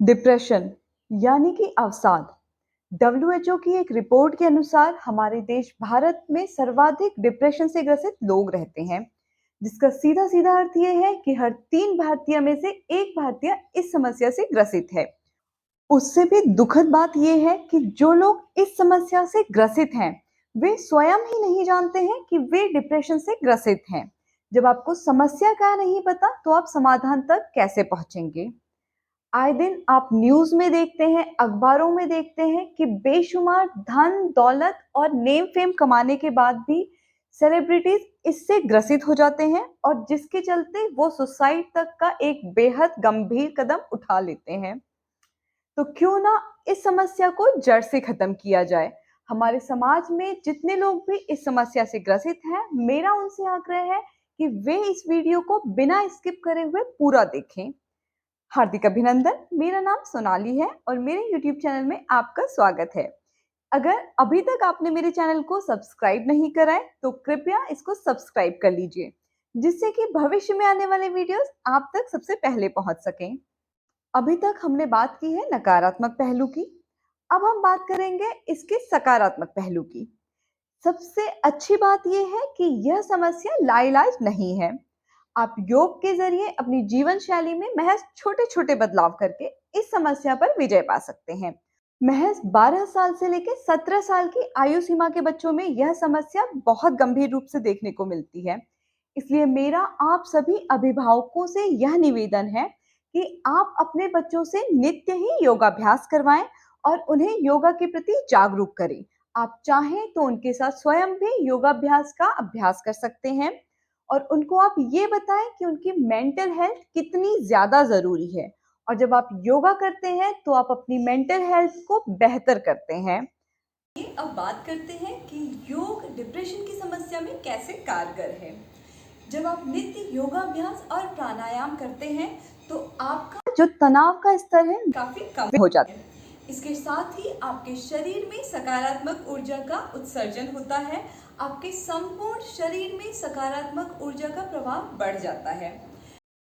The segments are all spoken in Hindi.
डिप्रेशन यानी कि अवसाद। डब्ल्यूएचओ की एक रिपोर्ट के अनुसार हमारे देश भारत में सर्वाधिक डिप्रेशन से ग्रसित लोग रहते हैं, जिसका सीधा सीधा अर्थ ये है कि हर 3 भारतीय में से एक भारतीय इस समस्या से ग्रसित है। उससे भी दुखद बात यह है कि जो लोग इस समस्या से ग्रसित हैं, वे स्वयं ही नहीं जानते हैं कि वे डिप्रेशन से ग्रसित हैं। जब आपको समस्या का नहीं पता, तो आप समाधान तक कैसे पहुंचेंगे? आए दिन आप न्यूज़ में देखते हैं, अखबारों में देखते हैं कि बेशुमार धन, दौलत और नेम फेम कमाने के बाद भी सेलिब्रिटीज इससे ग्रसित हो जाते हैं, और जिसके चलते वो सुसाइड तक का एक बेहद गंभीर कदम उठा लेते हैं। तो क्यों ना इस समस्या को जड़ से खत्म किया जाए। हमारे समाज में जितने लोग भी इस समस्या से ग्रसित हैं, मेरा उनसे आग्रह है कि वे इस वीडियो को बिना स्किप करे हुए पूरा देखें। हार्दिक अभिनंदन। मेरा नाम सोनाली है और मेरे YouTube चैनल में आपका स्वागत है। अगर अभी तक आपने मेरे चैनल को सब्सक्राइब नहीं करा है, तो कृपया इसको सब्सक्राइब कर लीजिए, जिससे कि भविष्य में आने वाले वीडियोस आप तक सबसे पहले पहुंच सकें। अभी तक हमने बात की है नकारात्मक पहलू की, अब हम बात करेंगे इसके सकारात्मक पहलू की। सबसे अच्छी बात यह है कि यह समस्या लाइलाज नहीं है। आप योग के जरिए अपनी जीवन शैली में महज छोटे छोटे बदलाव करके इस समस्या पर विजय पा सकते हैं। महज 12 साल से लेकर 17 साल की आयु सीमा के बच्चों में यह समस्या बहुत गंभीर रूप से देखने को मिलती है। इसलिए मेरा आप सभी अभिभावकों से यह निवेदन है कि आप अपने बच्चों से नित्य ही योगाभ्यास करवाएं और उन्हें योगा के प्रति जागरूक करें। आप चाहें तो उनके साथ स्वयं भी योगाभ्यास का अभ्यास कर सकते हैं, और उनको आप ये बताएं कि उनकी मेंटल हेल्थ कितनी ज़्यादा ज़रूरी है। और जब आप योगा करते हैं, तो आप अपनी मेंटल हेल्थ को बेहतर करते हैं। अब बात करते हैं कि योग डिप्रेशन की समस्या में कैसे कारगर है। जब आप नित्य योगाभ्यास और प्राणायाम करते हैं, तो आपका जो तनाव का स्तर है काफी कम हो जाता है। इसके साथ ही आपके शरीर में सकारात्मक ऊर्जा का उत्सर्जन होता है। आपके संपूर्ण शरीर में सकारात्मक ऊर्जा का प्रभाव बढ़ जाता है।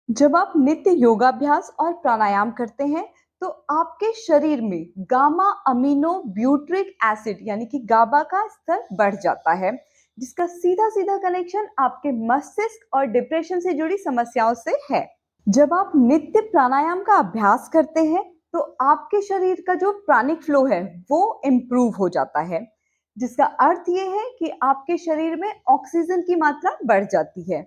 जब आप नित्य योगाभ्यास और प्राणायाम करते हैं, तो आपके शरीर में गामा अमीनो ब्यूट्रिक एसिड यानी कि गाबा का स्तर बढ़ जाता है, जिसका सीधा सीधा कनेक्शन आपके मस्तिष्क और डिप्रेशन से जुड़ी समस्याओं से है। जब आप नित्य प्राणायाम का अभ्यास करते हैं, तो आपके शरीर का जो प्राणिक फ्लो है वो इम्प्रूव हो जाता है, जिसका अर्थ ये है कि आपके शरीर में ऑक्सीजन की मात्रा बढ़ जाती है,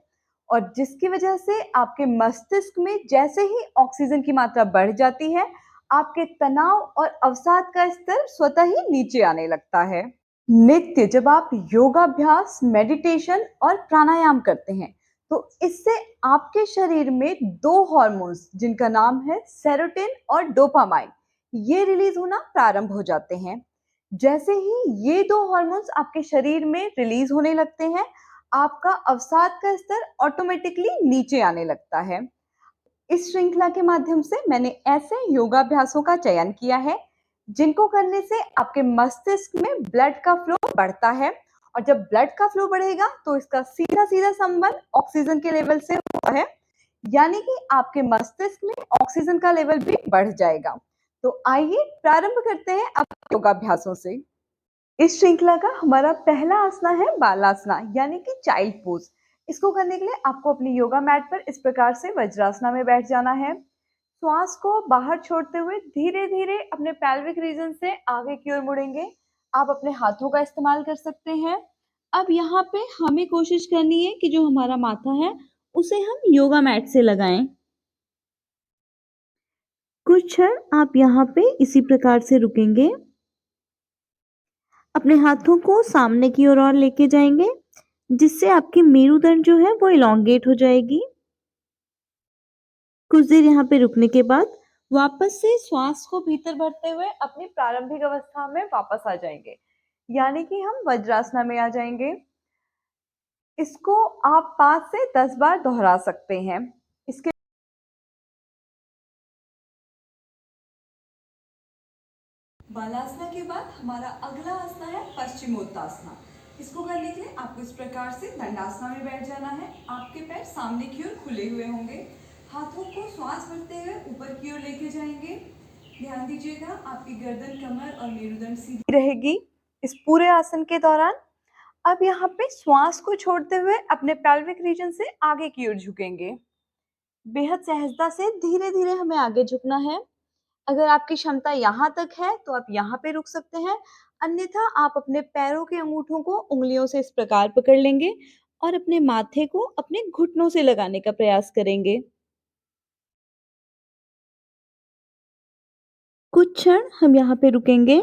और जिसकी वजह से आपके मस्तिष्क में जैसे ही ऑक्सीजन की मात्रा बढ़ जाती है, आपके तनाव और अवसाद का स्तर स्वतः ही नीचे आने लगता है। नित्य जब आप योगाभ्यास, मेडिटेशन और प्राणायाम करते हैं, तो इससे आपके शरीर में दो हॉर्मोन्स, जिनका नाम है सेरोटोनिन और डोपामाइन, ये रिलीज होना प्रारंभ हो जाते हैं। जैसे ही ये दो हॉर्मोन्स आपके शरीर में रिलीज होने लगते हैं, आपका अवसाद का स्तर ऑटोमेटिकली नीचे आने लगता है। इस श्रृंखला के माध्यम से मैंने ऐसे योगाभ्यासों का चयन किया है, जिनको करने से आपके मस्तिष्क में ब्लड का फ्लो बढ़ता है, और जब ब्लड का फ्लो बढ़ेगा, तो इसका सीधा सीधा संबंध ऑक्सीजन के लेवल से होता है, यानी कि आपके मस्तिष्क में ऑक्सीजन का लेवल भी बढ़ जाएगा। तो आइए प्रारंभ करते हैं अब योगाभ्यासों से। इस श्रृंखला का हमारा पहला आसना है बालासना, यानी कि चाइल्ड पोज। इसको करने के लिए आपको अपनी योगा मैट पर इस प्रकार से वज्रासना में बैठ जाना है। श्वास को बाहर छोड़ते हुए धीरे धीरे अपने पैल्विक रीजन से आगे की ओर मुड़ेंगे। आप अपने हाथों का इस्तेमाल कर सकते हैं। अब यहाँ पे हमें कोशिश करनी है कि जो हमारा माथा है, उसे हम योगा मैट से लगाएं। कुछ क्षण आप यहाँ पे इसी प्रकार से रुकेंगे। अपने हाथों को सामने की ओर और लेके जाएंगे, जिससे आपकी मेरुदंड जो है वो इलोंगेट हो जाएगी। कुछ देर यहाँ पे रुकने के बाद वापस से श्वास को भीतर भरते हुए अपनी प्रारंभिक अवस्था में वापस आ जाएंगे, यानी कि हम वज्रासना में आ जाएंगे। इसको आप 5 से 10 बार दोहरा सकते हैं। इसके बालासना के बाद हमारा अगला आसना है पश्चिमोत्तासना। इसको करने के लिए आपको इस प्रकार से दंडासना में बैठ जाना है। आपके पैर सामने की ओर खुले हुए होंगे। हाथों को श्वास भरते हुए ऊपर की ओर लेके जाएंगे। ध्यान दीजिएगा आपकी गर्दन, कमर और मेरुदंड सीधी रहेगी इस पूरे आसन के दौरान। अब यहाँ पे श्वास को छोड़ते हुए अपने पेल्विक रीजन से आगे की ओर झुकेंगे। बेहद सहजता से धीरे-धीरे हमें आगे झुकना है। अगर आपकी क्षमता यहाँ तक है तो आप यहाँ पे रुक सकते हैं, अन्यथा आप अपने पैरों के अंगूठों को उँगलियों से इस प्रकार पकड़ लेंगे और अपने माथे को अपने घुटनों से लगाने का प्रयास करेंगे। कुछ क्षण हम यहाँ पे रुकेंगे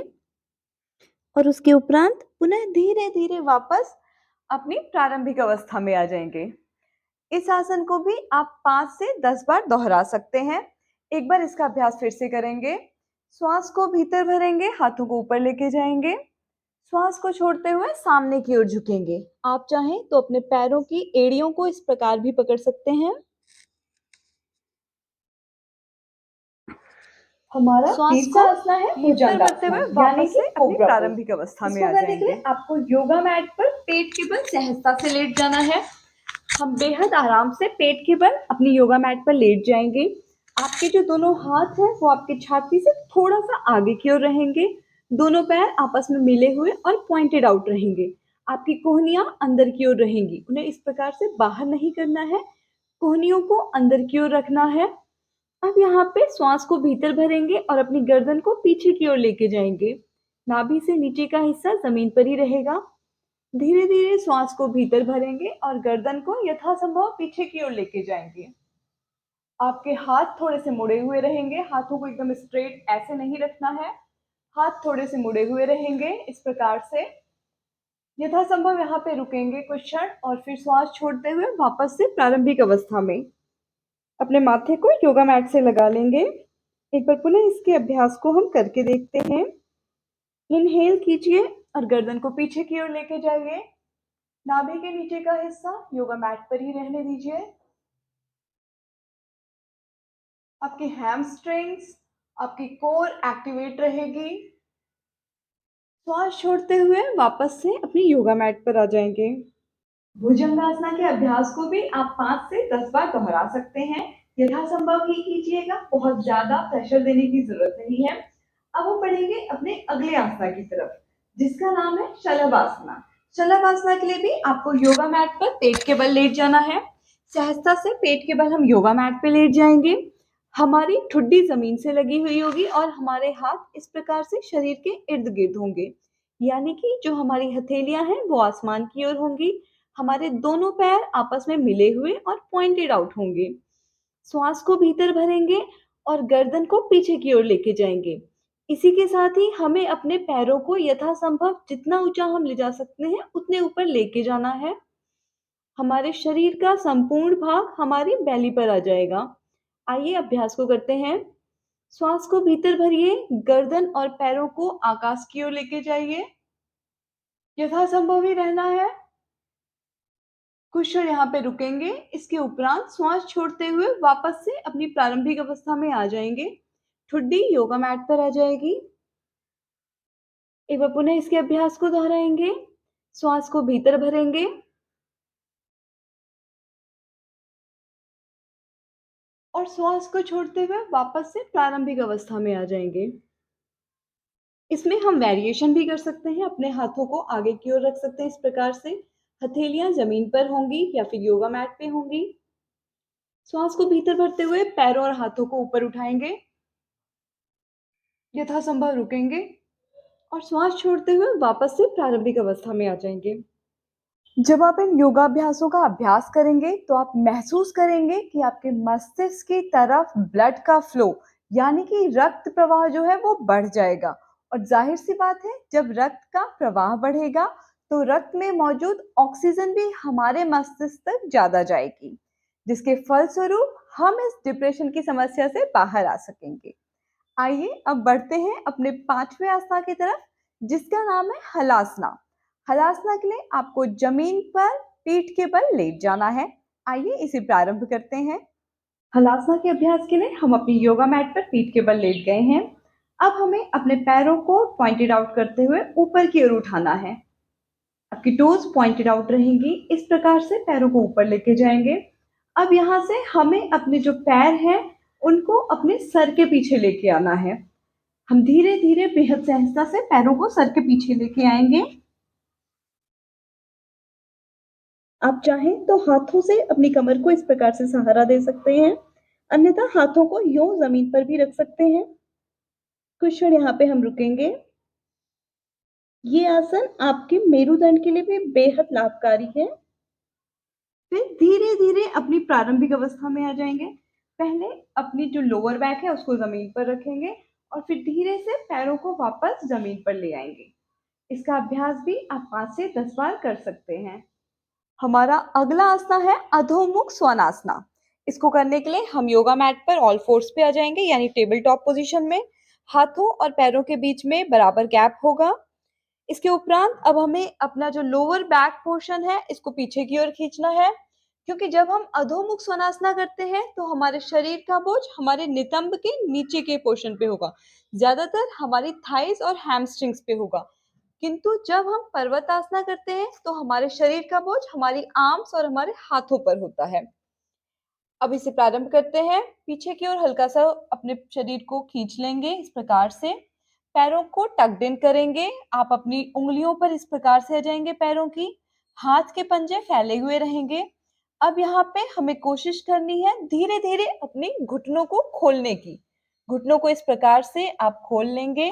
और उसके उपरांत पुनः धीरे-धीरे वापस अपनी प्रारंभिक अवस्था में आ जाएंगे। इस आसन को भी आप 5 से 10 बार दोहरा सकते हैं। एक बार इसका अभ्यास फिर से करेंगे। श्वास को भीतर भरेंगे, हाथों को ऊपर लेके जाएंगे। श्वास को छोड़ते हुए सामने की ओर झुकेंगे। आप चाहें तो अपने पैरों की एड़ियों को इस प्रकार भी पकड़ सकते हैं। हमारा तीसरा आसन है भुजंगासन, यानी कि अपनी प्रारंभिक अवस्था में आ जाएंगे। आपको योगा मैट पर पेट के बल सहजता से लेट जाना है। हम बेहद आराम से पेट के बल अपनी योगा मैट पर लेट जाएंगे। आपके जो दोनों हाथ हैं वो आपकी छाती से थोड़ा सा आगे की ओर रहेंगे। दोनों पैर आपस में मिले हुए और पॉइंटेड आउट रहेंगे। आपकी कोहनियां अंदर की ओर रहेंगी, उन्हें इस प्रकार से बाहर नहीं करना है, कोहनियों को अंदर की ओर रखना है। अब यहाँ पे श्वास को भीतर भरेंगे और अपनी गर्दन को पीछे की ओर लेके जाएंगे। नाभि से नीचे का हिस्सा जमीन पर ही रहेगा। धीरे धीरे श्वास को भीतर भरेंगे और गर्दन को यथासंभव पीछे की ओर लेके जाएंगे। आपके हाथ थोड़े से मुड़े हुए रहेंगे, हाथों को एकदम स्ट्रेट ऐसे नहीं रखना है, हाथ थोड़े से मुड़े हुए रहेंगे। इस प्रकार से यथासंभव यहाँ पे रुकेंगे कुछ क्षण और फिर श्वास छोड़ते हुए वापस से प्रारंभिक अवस्था में अपने माथे को योगा मैट से लगा लेंगे। एक बार पुनः इसके अभ्यास को हम करके देखते हैं। इनहेल कीजिए और गर्दन को पीछे की ओर लेके जाइए। नाभि के नीचे का हिस्सा योगा मैट पर ही रहने दीजिए। आपकी हैमस्ट्रिंग्स, आपकी कोर एक्टिवेट रहेगी। श्वास छोड़ते हुए वापस से अपनी योगा मैट पर आ जाएंगे। भुजंगासना के अभ्यास को भी आप 5 से 10 बार दोहरा सकते हैं। यथासंभव ही कीजिएगा, बहुत ज्यादा प्रेशर देने की जरूरत नहीं है। अब हम बढ़ेंगे अपने अगले आसना की तरफ, जिसका नाम है शलभासना। शलभासना के लिए भी आपको योगा मैट पर पेट के बल लेट जाना है। सहजता से पेट के बल हम योगा मैट पे लेट जाएंगे। हमारी ठुड्डी जमीन से लगी हुई होगी और हमारे हाथ इस प्रकार से शरीर के इर्द गिर्द होंगे, यानी कि जो हमारी हथेलियां हैं वो आसमान की ओर होंगी। हमारे दोनों पैर आपस में मिले हुए और पॉइंटेड आउट होंगे। श्वास को भीतर भरेंगे और गर्दन को पीछे की ओर लेके जाएंगे। इसी के साथ ही हमें अपने पैरों को यथासंभव जितना ऊंचा हम ले जा सकते हैं उतने ऊपर लेके जाना है। हमारे शरीर का संपूर्ण भाग हमारी बैली पर आ जाएगा। आइए अभ्यास को करते हैं। श्वास को भीतर भरिए, गर्दन और पैरों को आकाश की ओर लेके जाइए। यथासंभव ही रहना है। कुछ क्षण यहाँ पे रुकेंगे। इसके उपरांत श्वास छोड़ते हुए वापस से अपनी प्रारंभिक अवस्था में आ जाएंगे। ठुड्डी योगा मैट पर आ जाएगी। एक बार पुनः इसके अभ्यास को दोहराएंगे। श्वास को भीतर भरेंगे और श्वास को छोड़ते हुए वापस से प्रारंभिक अवस्था में आ जाएंगे। इसमें हम वेरिएशन भी कर सकते हैं, अपने हाथों को आगे की ओर रख सकते हैं इस प्रकार से। हथेलियां जमीन पर होंगी या फिर योगा मैट पे होंगी। श्वास को भीतर भरते हुए पैरों और हाथों को ऊपर उठाएंगे। यथासंभव रुकेंगे और श्वास छोड़ते हुए वापस से प्रारंभिक अवस्था में आ जाएंगे। जब आप इन योगाभ्यासों का अभ्यास करेंगे तो आप महसूस करेंगे कि आपके मस्तिष्क की तरफ ब्लड का फ्लो, यानी कि रक्त प्रवाह जो है वो बढ़ जाएगा। और जाहिर सी बात है, जब रक्त का प्रवाह बढ़ेगा तो रक्त में मौजूद ऑक्सीजन भी हमारे मस्तिष्क तक ज्यादा जाएगी, जिसके फलस्वरूप हम इस डिप्रेशन की समस्या से बाहर आ सकेंगे। आइए अब बढ़ते हैं अपने 5वें आसना की तरफ, जिसका नाम है हलासना। हलासना के लिए आपको जमीन पर पीठ के बल लेट जाना है। आइए इसे प्रारंभ करते हैं। हलासना के अभ्यास के लिए हम अपनी योगा मैट पर पीठ के बल लेट गए हैं। अब हमें अपने पैरों को पॉइंटेड आउट करते हुए ऊपर की ओर उठाना है। आपकी टोज पॉइंटेड आउट रहेंगी। इस प्रकार से पैरों को ऊपर लेके जाएंगे। अब यहाँ से हमें अपने जो पैर हैं उनको अपने सर के पीछे लेके आना है। हम धीरे-धीरे बेहद सहजता से पैरों को सर के पीछे लेके आएँगे। आप चाहें तो हाथों से अपनी कमर को इस प्रकार से सहारा दे सकते हैं, अन्यथा हाथों को यूँ ज़मीन पर भी रख सकते हैं। कुछ क्षण यहाँ पे हम रुकेंगे। ये आसन आपके मेरुदंड के लिए भी बेहद लाभकारी है। फिर धीरे-धीरे अपनी प्रारंभिक अवस्था में आ जाएँगे। पहले अपनी जो लोअर बैक है उसको ज़मीन पर रखेंगे और फिर धीरे से पैरों को वापस ज़मीन पर ले आएँगे। इसका अभ्यास भी आप 5 से 10 बार कर सकते हैं। हमारा अगला आसना है अधोमुख स्वानासना। इसको करने के लिए हम योगा मैट पर ऑल फोर्स पे आ जाएँगे यानी टेबल टॉप पोज़ीशन में। हाथों और पैरों के बीच में बराबर गैप होगा। इसके उपरांत अब हमें अपना जो लोअर बैक पोर्शन है इसको पीछे की ओर खींचना है, क्योंकि जब हम अधोमुख स्वनासना करते हैं तो हमारे शरीर का बोझ हमारे नितंब के नीचे के पोर्शन पे होगा, ज्यादातर हमारी थाइस और हैमस्ट्रिंग्स पे होगा। किंतु जब हम पर्वतासना करते हैं तो हमारे शरीर का बोझ हमारी आर्म्स और हमारे हाथों पर होता है। अब इसे प्रारंभ करते हैं। पीछे की ओर हल्का सा अपने शरीर को खींच लेंगे इस प्रकार से। पैरों को टक्ड इन करेंगे। आप अपनी उँगलियों पर इस प्रकार से आ जाएँगे पैरों की। हाथ के पंजे फैले हुए रहेंगे। अब यहाँ पे हमें कोशिश करनी है धीरे-धीरे अपने घुटनों को खोलने की। घुटनों को इस प्रकार से आप खोल लेंगे।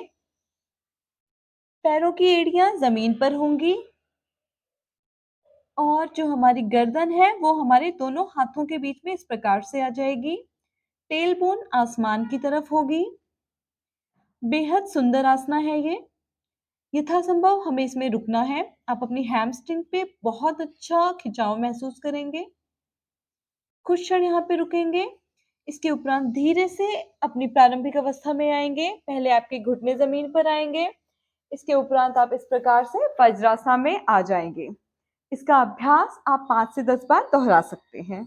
पैरों की एड़ियाँ ज़मीन पर होंगी और जो हमारी गर्दन है वो हमारे दोनों हाथों के बीच में इस प्रकार से आ जाएगी। टेलबोन आसमान की तरफ होगी। बेहद सुंदर आसना है ये। यथासंभव हमें इसमें रुकना है। आप अपनी हैमस्ट्रिंग पे बहुत अच्छा खिंचाव महसूस करेंगे। कुछ क्षण यहाँ पे रुकेंगे। इसके उपरांत धीरे से अपनी प्रारंभिक अवस्था में आएँगे। पहले आपके घुटने ज़मीन पर आएँगे। इसके उपरांत आप इस प्रकार से वज्रासन में आ जाएँगे। इसका अभ्यास आप 5 से 10 बार दोहरा सकते हैं।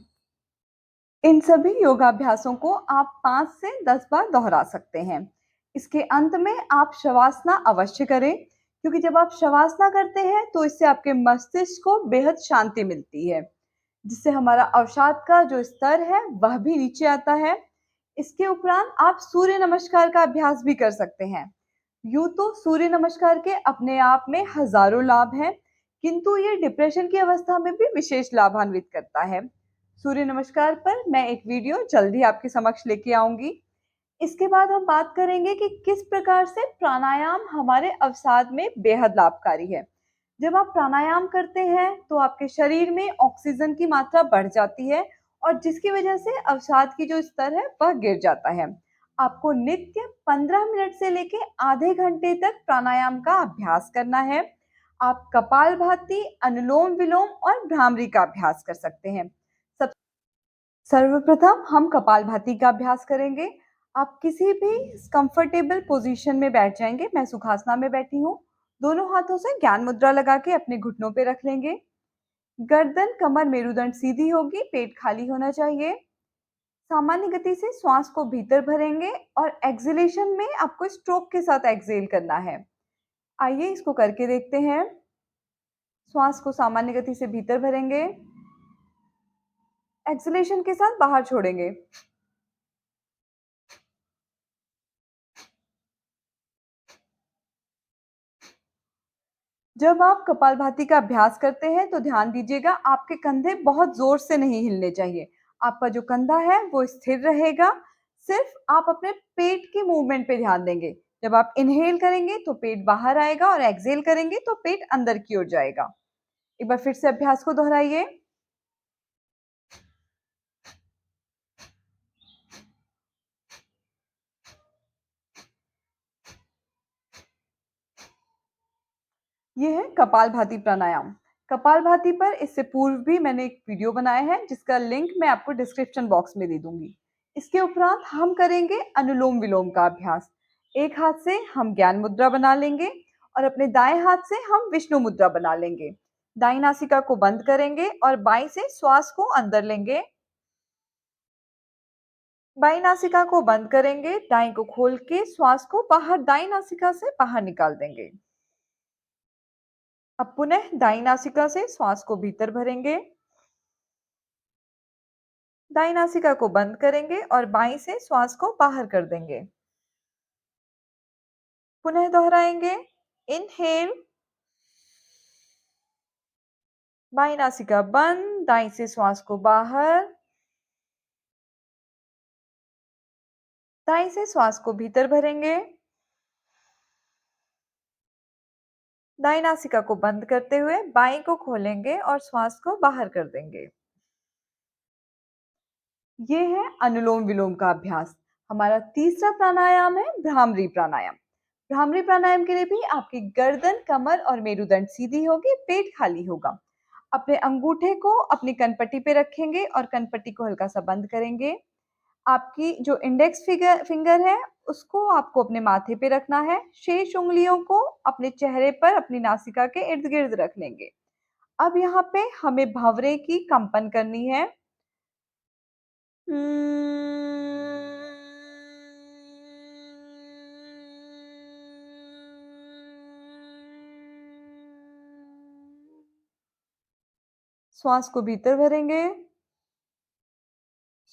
इन सभी योगाभ्यासों को आप 5 से 10 बार दोहरा सकते हैं। इसके अंत में आप शवासना अवश्य करें, क्योंकि जब आप शवासना करते हैं तो इससे आपके मस्तिष्क को बेहद शांति मिलती है, जिससे हमारा अवसाद का जो स्तर है वह भी नीचे आता है। इसके उपरांत आप सूर्य नमस्कार का अभ्यास भी कर सकते हैं। यूँ तो सूर्य नमस्कार के अपने आप में हज़ारों लाभ हैं, किंतु ये डिप्रेशन की अवस्था में भी विशेष लाभान्वित करता है। सूर्य नमस्कार पर मैं एक वीडियो जल्दी आपके समक्ष लेके आऊँगी। इसके बाद हम बात करेंगे कि किस प्रकार से प्राणायाम हमारे अवसाद में बेहद लाभकारी है। जब आप प्राणायाम करते हैं तो आपके शरीर में ऑक्सीजन की मात्रा बढ़ जाती है और जिसकी वजह से अवसाद की जो स्तर है वह गिर जाता है। आपको नित्य 15 मिनट से लेके आधे घंटे तक प्राणायाम का अभ्यास करना है। आप कपालभाति, अनुलोम-विलोम और भ्रामरी का अभ्यास कर सकते हैं। सब सर्वप्रथम हम कपालभाति का अभ्यास करेंगे। आप किसी भी कंफर्टेबल पोजीशन में बैठ जाएँगे। मैं सुखासना में बैठी हूँ। दोनों हाथों से ज्ञान मुद्रा लगा के अपने घुटनों पे रख लेंगे। गर्दन, कमर, मेरुदंड सीधी होगी, पेट खाली होना चाहिए। सामान्य गति से श्वास को भीतर भरेंगे और एक्सहेलेशन में आपको स्ट्रोक के साथ एक्सहेल करना है। आइए इसको करके देखते हैं। श्वास को सामान्य गति से भीतर भरेंगे, एक्सहेलेशन के साथ बाहर छोड़ेंगे। जब आप कपालभाति का अभ्यास करते हैं तो ध्यान दीजिएगा आपके कंधे बहुत जोर से नहीं हिलने चाहिए। आपका जो कंधा है वो स्थिर रहेगा। सिर्फ आप अपने पेट के मूवमेंट पे ध्यान देंगे। जब आप इनहेल करेंगे तो पेट बाहर आएगा और एक्सहेल करेंगे तो पेट अंदर की ओर जाएगा। एक बार फिर से अभ्यास को दोहराइए। ये है कपालभाति प्राणायाम। कपालभाति पर इससे पूर्व भी मैंने एक वीडियो बनाया है जिसका लिंक मैं आपको डिस्क्रिप्शन बॉक्स में दे दूंगी। इसके उपरांत हम करेंगे अनुलोम विलोम का अभ्यास। एक हाथ से हम ज्ञान मुद्रा बना लेंगे और अपने दाएं हाथ से हम विष्णु मुद्रा बना लेंगे। दाई नासिका को बंद करेंगे और बाई से श्वास को अंदर लेंगे। बाई नासिका को बंद करेंगे, दाई को खोल के श्वास को बाहर दाई नासिका से बाहर निकाल देंगे। अब पुनः दाई नासिका से श्वास को भीतर भरेंगे। दाई नासिका को बंद करेंगे और बाईं से श्वास को बाहर कर देंगे। पुनः दोहराएंगे। इनहेल, बाईं नासिका बंद, दाईं से श्वास को बाहर, दाईं से श्वास को भीतर भरेंगे। दाईं नासिका को बंद करते हुए बाईं को खोलेंगे और श्वास को बाहर कर देंगे। ये है अनुलोम विलोम का अभ्यास। हमारा तीसरा प्राणायाम है भ्रामरी प्राणायाम। भ्रामरी प्राणायाम के लिए भी आपकी गर्दन, कमर और मेरुदंड सीधी होगी, पेट खाली होगा। अपने अंगूठे को अपनी कनपट्टी पे रखेंगे और कनपट्टी को हल्का सा बंद करेंगे। आपकी जो इंडेक्स फिगर फिंगर है, उसको आपको अपने माथे पे रखना है। शेष उंगलियों को अपने चेहरे पर, अपनी नासिका के इर्द गिर्द रख लेंगे। अब यहाँ पे हमें भंवरे की कंपन करनी है। श्वास को भीतर भरेंगे,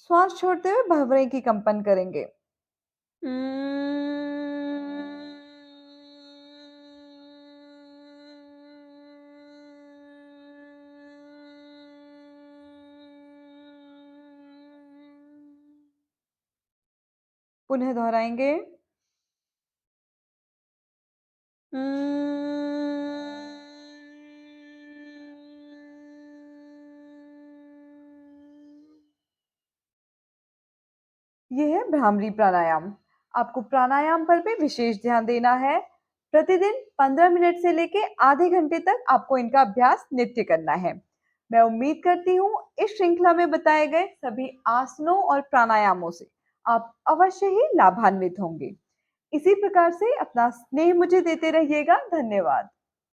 श्वास छोड़ते हुए भंवरे की कंपन करेंगे। पुनः दोहराएंगे। ये है भ्रामरी प्राणायाम। आपको प्राणायाम पर भी विशेष ध्यान देना है। प्रतिदिन 15 मिनट से लेके आधे घंटे तक आपको इनका अभ्यास नित्य करना है। मैं उम्मीद करती हूँ इस श्रृंखला में बताए गए सभी आसनों और प्राणायामों से आप अवश्य ही लाभान्वित होंगे। इसी प्रकार से अपना स्नेह मुझे देते रहिएगा। धन्यवाद।